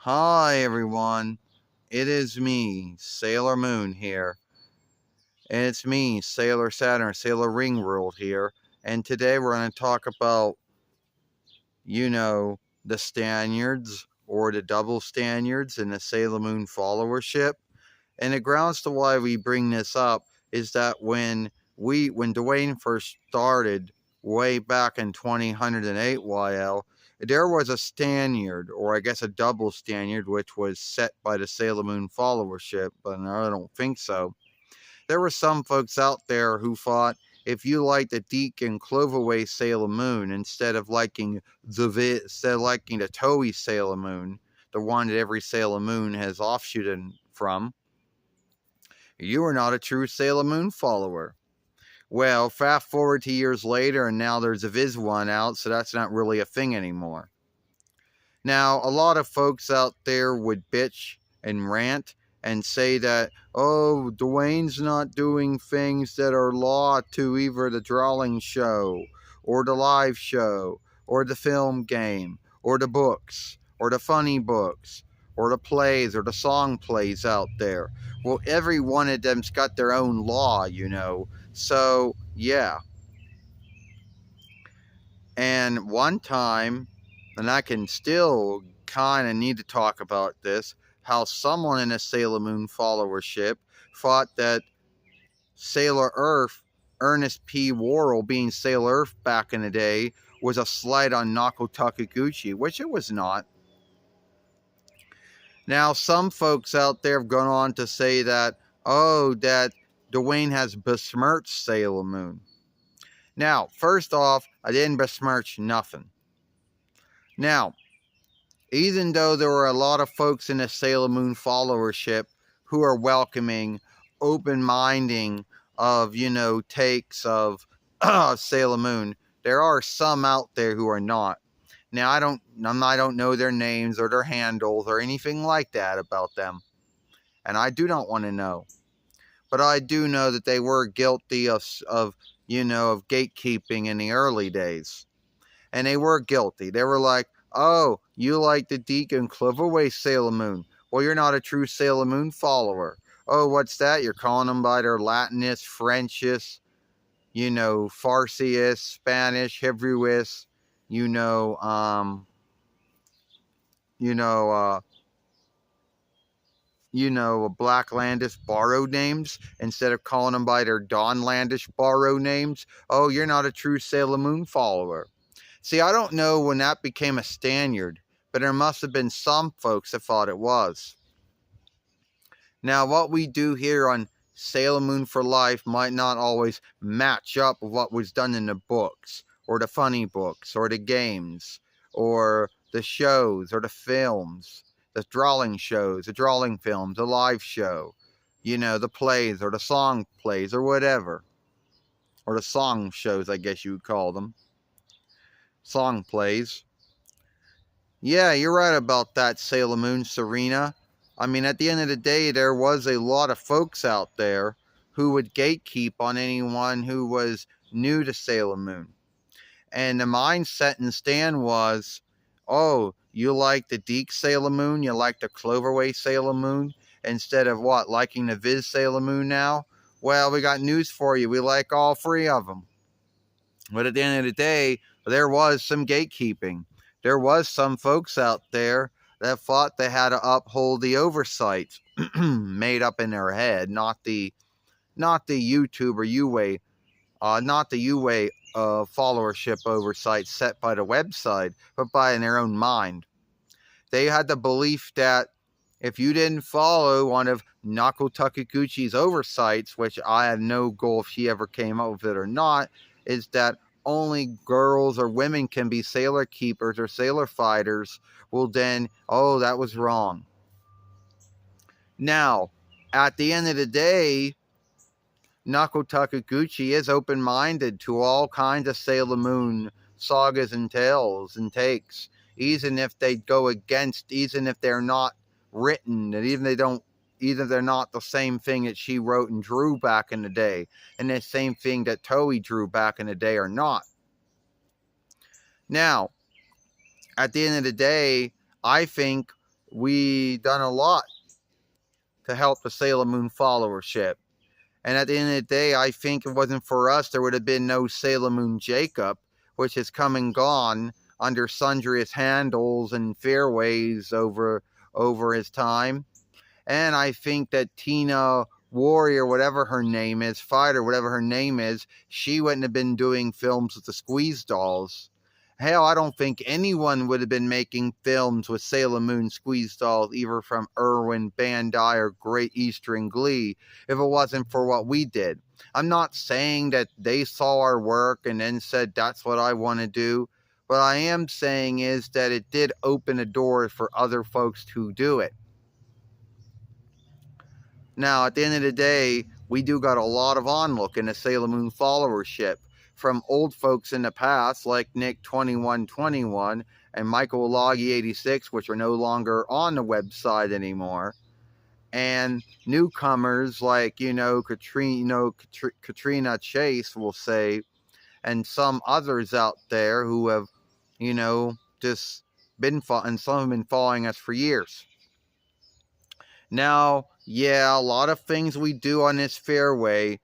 Hi everyone, it is me, Sailor Moon here, and it's me, Sailor Saturn, Sailor Ring World here, and today we're going to talk about, the Stanyards, or the double Stanyards in the Sailor Moon followership, and the grounds to why we bring this up is that when Dwayne first started, way back in 2008 YL, there was a Stanyard, or I guess a double Stanyard, which was set by the Sailor Moon followership, but I don't think so. There were some folks out there who thought if you liked the Deacon Cloverway Sailor Moon instead of liking the Toei Sailor Moon, the one that every Sailor Moon has offshooted from, you are not a true Sailor Moon follower. Well, fast forward to years later, and now there's a Viz one out, so that's not really a thing anymore. Now, a lot of folks out there would bitch and rant and say that, oh, Dwayne's not doing things that are law to either the drawing show, or the live show, or the film game, or the books, or the funny books, or the plays, or the song plays out there. Well, every one of them's got their own law. So, yeah. And one time, and I can still kind of need to talk about this, how someone in a Sailor Moon followership thought that Sailor Earth, Ernest P. Worrell being Sailor Earth back in the day, was a slight on Nako Takaguchi, which it was not. Now, some folks out there have gone on to say that, that Dwayne has besmirched Sailor Moon. Now, first off, I didn't besmirch nothing. Now, even though there were a lot of folks in the Sailor Moon followership who are welcoming, open-minding of, takes of Sailor Moon, there are some out there who are not. Now, I don't know their names or their handles or anything like that about them, and I do not want to know. But I do know that they were guilty of gatekeeping in the early days. And they were guilty. They were like, oh, you like the Deacon Cloverway Sailor Moon. Well, you're not a true Sailor Moon follower. Oh, what's that? You're calling them by their Latinist, Frenchist, Farsiest, Spanish, Hebrewist, you know, you know, uh, Blacklandish borrowed names instead of calling them by their Dawnlandish borrowed names. Oh, you're not a true Sailor Moon follower. See, I don't know when that became a standard, but there must have been some folks that thought it was. Now, what we do here on Sailor Moon for Life might not always match up with what was done in the books, or the funny books, or the games, or the shows, or the films, the drawing shows, the drawing films, the live show, the plays, or the song plays, or whatever. Or the song shows, I guess you would call them. Song plays. Yeah, you're right about that, Sailor Moon, Serena. I mean, at the end of the day, there was a lot of folks out there who would gatekeep on anyone who was new to Sailor Moon. And the mindset in Stan was, oh, you like the Deke Sailor Moon, you like the Cloverway Sailor Moon, instead of what, liking the Viz Sailor Moon now? Well, we got news for you. We like all three of them. But at the end of the day, there was some gatekeeping. There was some folks out there that thought they had to uphold the oversight made up in their head, not the YouTube or UA, not the UA followership oversight set by the website, but by in their own mind. They had the belief that if you didn't follow one of Nako Takaguchi's oversights, which I have no goal if she ever came up with it or not, is that only girls or women can be sailor keepers or sailor fighters, well then, oh, that was wrong. Now, at the end of the day, Nako Takaguchi is open-minded to all kinds of Sailor Moon sagas and tales and takes, even if they go against, even if they're not written, and even they're not the same thing that she wrote and drew back in the day, and the same thing that Toei drew back in the day or not. Now, at the end of the day, I think we done a lot to help the Sailor Moon followership. And at the end of the day, I think if it wasn't for us, there would have been no Sailor Moon Jacob, which has come and gone under sundry handles and fairways over his time. And I think that Tina Warrior, whatever her name is, Fighter, whatever her name is, she wouldn't have been doing films with the Squeeze Dolls. Hell, I don't think anyone would have been making films with Sailor Moon Squeeze Dolls, either from Irwin, Bandai, or Great Eastern Glee, if it wasn't for what we did. I'm not saying that they saw our work and then said, that's what I want to do. What I am saying is that it did open a door for other folks to do it. Now, at the end of the day, we do got a lot of onlook in the Sailor Moon followership from old folks in the past like Nick 2121 and Michael Loggy 86, which are no longer on the website anymore, and newcomers like Katrina Chase, will say, and some others out there who have just been and some have been following us for years. Now, yeah, a lot of things we do on this fairway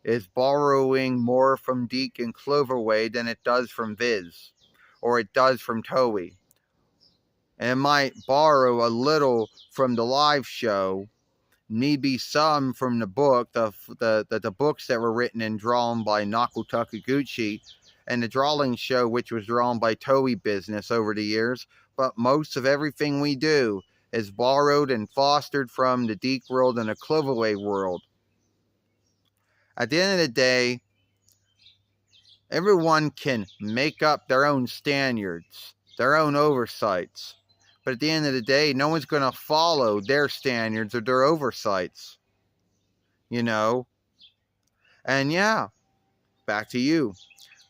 is borrowing more from Deke and Cloverway than it does from Viz, or it does from Toei. And it might borrow a little from the live show, maybe some from the book, the books that were written and drawn by Naoko Takaguchi, and the drawing show, which was drawn by Toei Business over the years. But most of everything we do is borrowed and fostered from the Deke world and the Cloverway world. At the end of the day, everyone can make up their own standards, their own oversights. But at the end of the day, no one's going to follow their standards or their oversights. And yeah, back to you.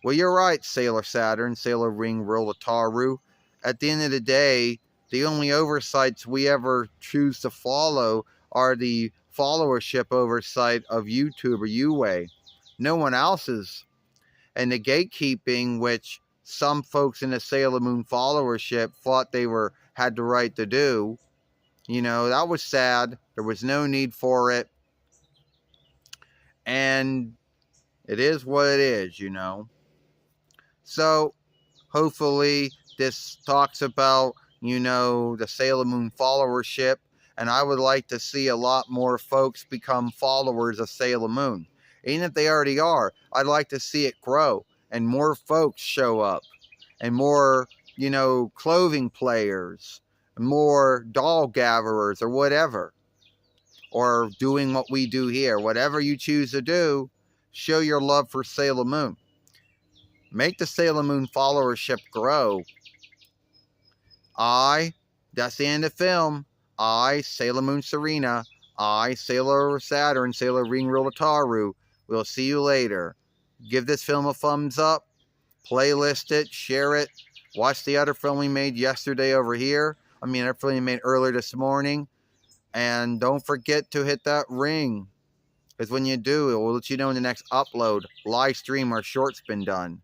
Well, you're right, Sailor Saturn, Sailor Ring World Ataru. At the end of the day, the only oversights we ever choose to follow are the followership oversight of YouTube or UA. No one else's. And the gatekeeping, which some folks in the Sailor Moon followership thought they had the right to do, that was sad. There was no need for it. And it is what it is, So, hopefully, this talks about, the Sailor Moon followership. And I would like to see a lot more folks become followers of Sailor Moon. Even if they already are, I'd like to see it grow and more folks show up and more, clothing players, more doll gatherers or whatever, or doing what we do here. Whatever you choose to do, show your love for Sailor Moon. Make the Sailor Moon followership grow. That's the end of the film. Sailor Moon Serena. Sailor Saturn, Sailor Ring World Ataru. We'll see you later. Give this film a thumbs up. Playlist it. Share it. Watch the other film we made yesterday over here. Our film we made earlier this morning. And don't forget to hit that ring. Because when you do, it will let you know when the next upload, live stream, or short's been done.